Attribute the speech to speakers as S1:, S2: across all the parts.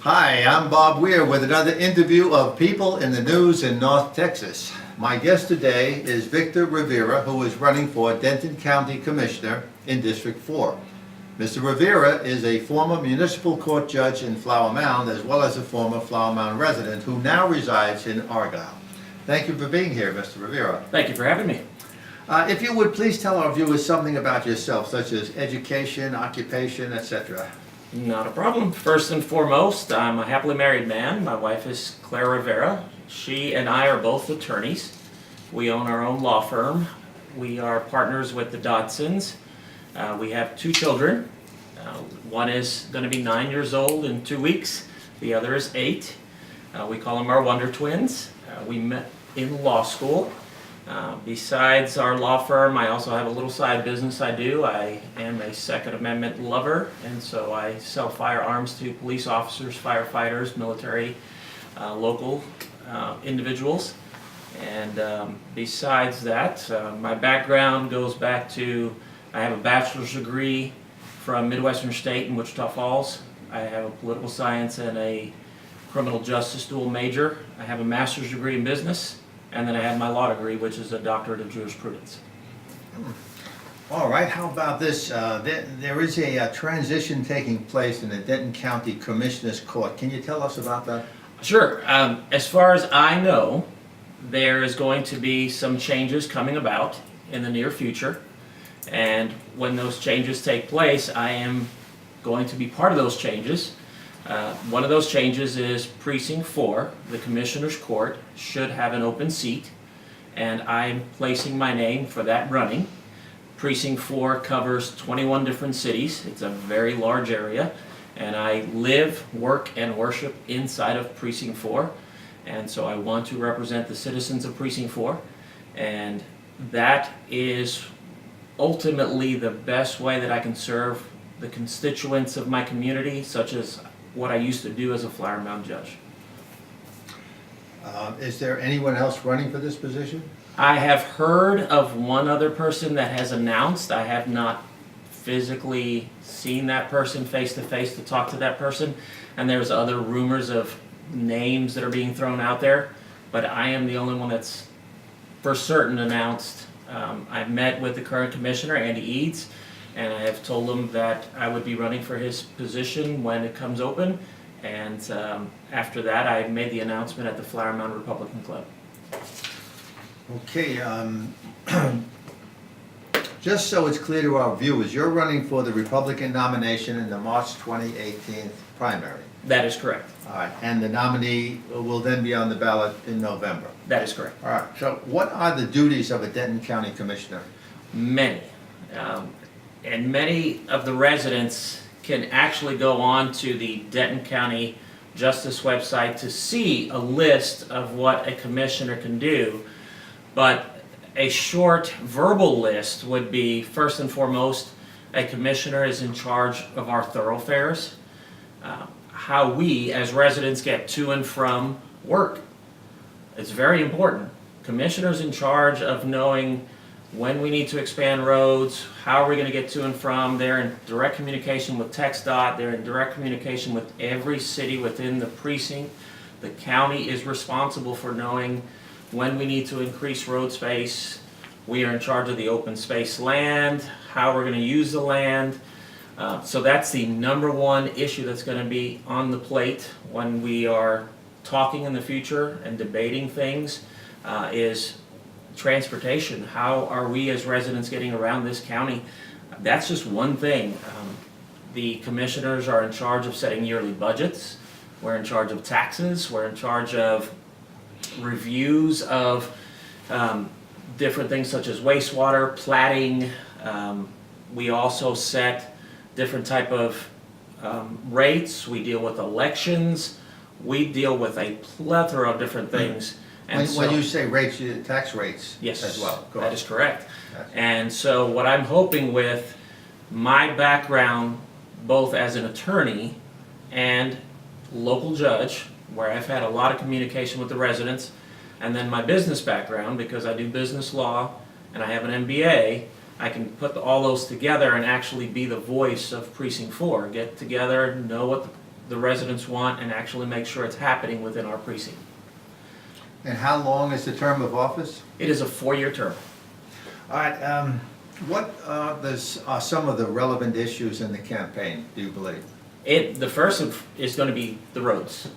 S1: Hi, I'm Bob Weir with another interview of People in the News in North Texas. My guest today is Victor Rivera, who is running for Denton County Commissioner in District 4. Mr. Rivera is a former municipal court judge in Flower Mound, as well as a former Flower Mound resident who now resides in Argyle. Thank you for being here, Mr. Rivera.
S2: Thank you for having me.
S1: If you would please tell our viewers something about yourself, such as education, occupation, etc.
S2: Not a problem. First and foremost, I'm a happily married man. My wife is Claire Rivera. She and I are both attorneys. We own our own law firm. We are partners with the Dodsons. We have two children. One is going to be 9 years old in 2 weeks. The other is 8. We call them our Wonder Twins. We met in law school. Besides our law firm, I also have a little side business I do. I am a Second Amendment lover, and so I sell firearms to police officers, firefighters, military, local individuals. And besides that, my background goes back to, I have a bachelor's degree from Midwestern State in Wichita Falls. I have a political science and a criminal justice dual major. I have a master's degree in business. And then I have my law degree, which is a doctorate of jurisprudence.
S1: All right, how about this? There is a transition taking place in the Denton County Commissioner's Court. Can you tell us about that?
S2: Sure. As far as I know, there is going to be some changes coming about in the near future. And when those changes take place, I am going to be part of those changes. One of those changes is Precinct 4, the Commissioner's Court, should have an open seat, and I'm placing my name for that running. Precinct 4 covers 21 different cities. It's a very large area, and I live, work, and worship inside of Precinct 4, and so I want to represent the citizens of Precinct 4, and that is ultimately the best way that I can serve the constituents of my community, such as what I used to do as a Flower Mound judge.
S1: Is there anyone else running for this position?
S2: I have heard of one other person that has announced. I have not physically seen that person face to face to talk to that person, and there's other rumors of names that are being thrown out there, but I am the only one that's for certain announced. I've met with the current commissioner, Andy Eads, and I have told him that I would be running for his position when it comes open. And after that, I made the announcement at the Flower Mound Republican Club.
S1: Okay, just so it's clear to our viewers, you're running for the Republican nomination in the March 2018 primary.
S2: That is correct.
S1: All right, and the nominee will then be on the ballot in November.
S2: That is correct.
S1: All right, so what are the duties of a Denton County Commissioner?
S2: Many. And many of the residents can actually go on to the Denton County Justice website to see a list of what a commissioner can do. But a short verbal list would be, first and foremost, a commissioner is in charge of our thoroughfares, how we as residents get to and from work. It's very important. Commissioner's in charge of knowing when we need to expand roads, how are we going to get to and from. They're in direct communication with TxDOT. They're in direct communication with every city within the precinct. The county is responsible for knowing when we need to increase road space. We are in charge of the open space land, how we're going to use the land. So that's the number one issue that's going to be on the plate when we are talking in the future and debating things, is transportation. How are we as residents getting around this county? That's just one thing. The commissioners are in charge of setting yearly budgets. We're in charge of taxes. We're in charge of reviews of different things such as wastewater, platting. We also set different type of rates. We deal with elections. We deal with a plethora of different things. And
S1: when you say rates, tax rates
S2: yes,
S1: as well.
S2: That is correct. And so what I'm hoping with my background, both as an attorney and local judge, where I've had a lot of communication with the residents, and then my business background, because I do business law and I have an MBA, I can put all those together and actually be the voice of Precinct 4. Get together, know what the residents want and actually make sure it's happening within our precinct.
S1: And how long is the term of office?
S2: It is a 4-year term.
S1: All right, what are some of the relevant issues in the campaign, do you believe?
S2: The first is going to be the roads.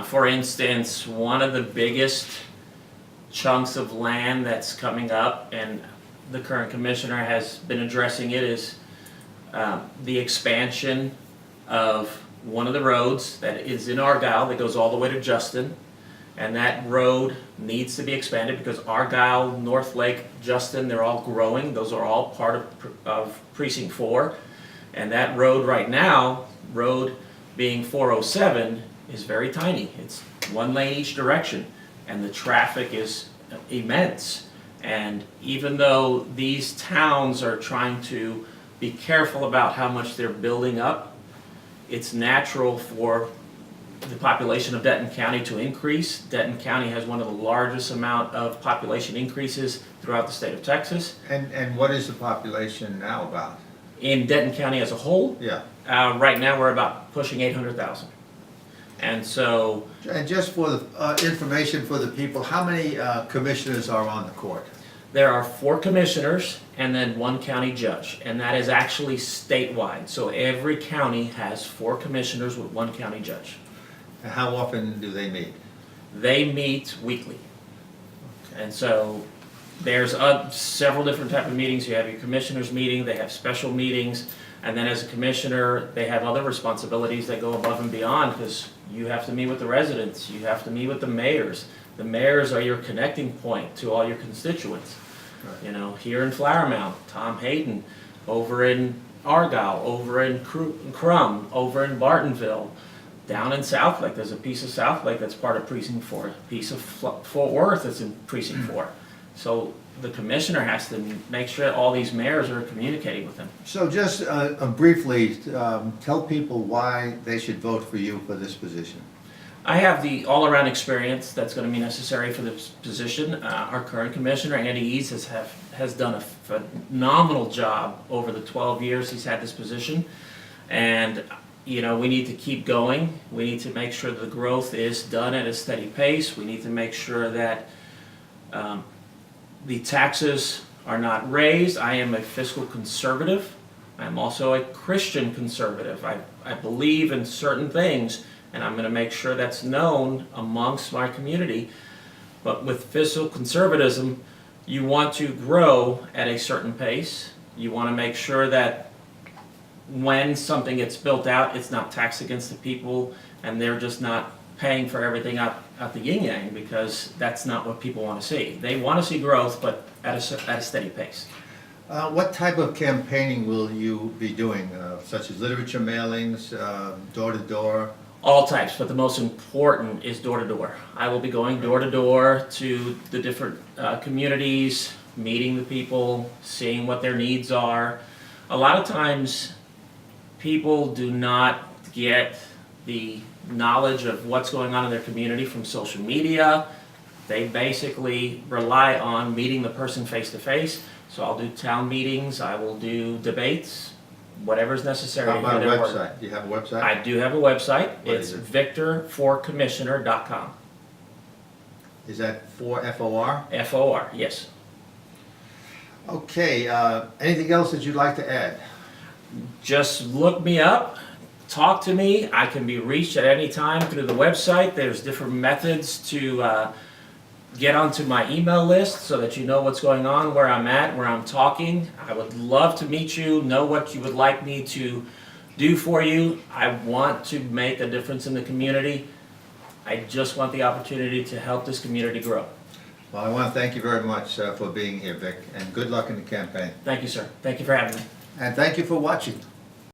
S2: For instance, one of the biggest chunks of land that's coming up, and the current commissioner has been addressing it, is the expansion of one of the roads that is in Argyle that goes all the way to Justin. And that road needs to be expanded because Argyle, North Lake, Justin, they're all growing. Those are all part of Precinct 4. And that road right now, road being 407, is very tiny. It's 1 lane each direction, and the traffic is immense. And even though these towns are trying to be careful about how much they're building up, it's natural for the population of Denton County to increase. Denton County has one of the largest amount of population increases throughout the state of Texas.
S1: And what is the population now about?
S2: In Denton County as a whole,
S1: Yeah.
S2: right now we're about pushing 800,000. And so,
S1: And just for the information for the people, how many commissioners are on the court?
S2: there are 4 commissioners and then 1 county judge, and that is actually statewide. So every county has 4 commissioners with 1 county judge.
S1: And how often do they meet?
S2: They meet weekly. And so there's several different type of meetings. You have your commissioners meeting, they have special meetings, and then as a commissioner, they have other responsibilities that go above and beyond, because you have to meet with the residents, you have to meet with the mayors. The mayors are your connecting point to all your constituents.
S1: Right.
S2: You know, here in Flower Mound, Tom Hayden, over in Argyle, over in Crum, over in Bartonville, down in South Lake, there's a piece of South Lake that's part of Precinct 4, a piece of Fort Worth that's in Precinct 4. So the commissioner has to make sure that all these mayors are communicating with him.
S1: So just briefly, tell people why they should vote for you for this position.
S2: I have the all-around experience that's going to be necessary for this position. Our current commissioner, Andy Eads, has done a phenomenal job over the 12 years he's had this position. And you know, we need to keep going. We need to make sure the growth is done at a steady pace. We need to make sure that the taxes are not raised. I am a fiscal conservative. I'm also a Christian conservative. I believe in certain things, and I'm going to make sure that's known amongst my community. But with fiscal conservatism, you want to grow at a certain pace. You want to make sure that when something gets built out, it's not taxed against the people, and they're just not paying for everything out the yin-yang, because that's not what people want to see. They want to see growth, but at a steady pace.
S1: What type of campaigning will you be doing, such as literature mailings, door-to-door?
S2: All types, but the most important is door-to-door. I will be going door-to-door to the different communities, meeting the people, seeing what their needs are. A lot of times, people do not get the knowledge of what's going on in their community from social media. They basically rely on meeting the person face to face. So I'll do town meetings, I will do debates, whatever's necessary.
S1: How about a
S2: to get it
S1: website?
S2: working.
S1: Do you have a website?
S2: I do have a website.
S1: What
S2: It's
S1: is it?
S2: victorforcommissioner.com.
S1: Is that for FOR?
S2: FOR, yes.
S1: Okay, anything else that you'd like to add?
S2: Just look me up, talk to me. I can be reached at any time through the website. There's different methods to get onto my email list so that you know what's going on, where I'm at, where I'm talking. I would love to meet you, know what you would like me to do for you. I want to make a difference in the community. I just want the opportunity to help this community grow.
S1: Well, I want to thank you very much for being here, Vic, and good luck in the campaign.
S2: Thank you, sir. Thank you for having me.
S1: And thank you for watching.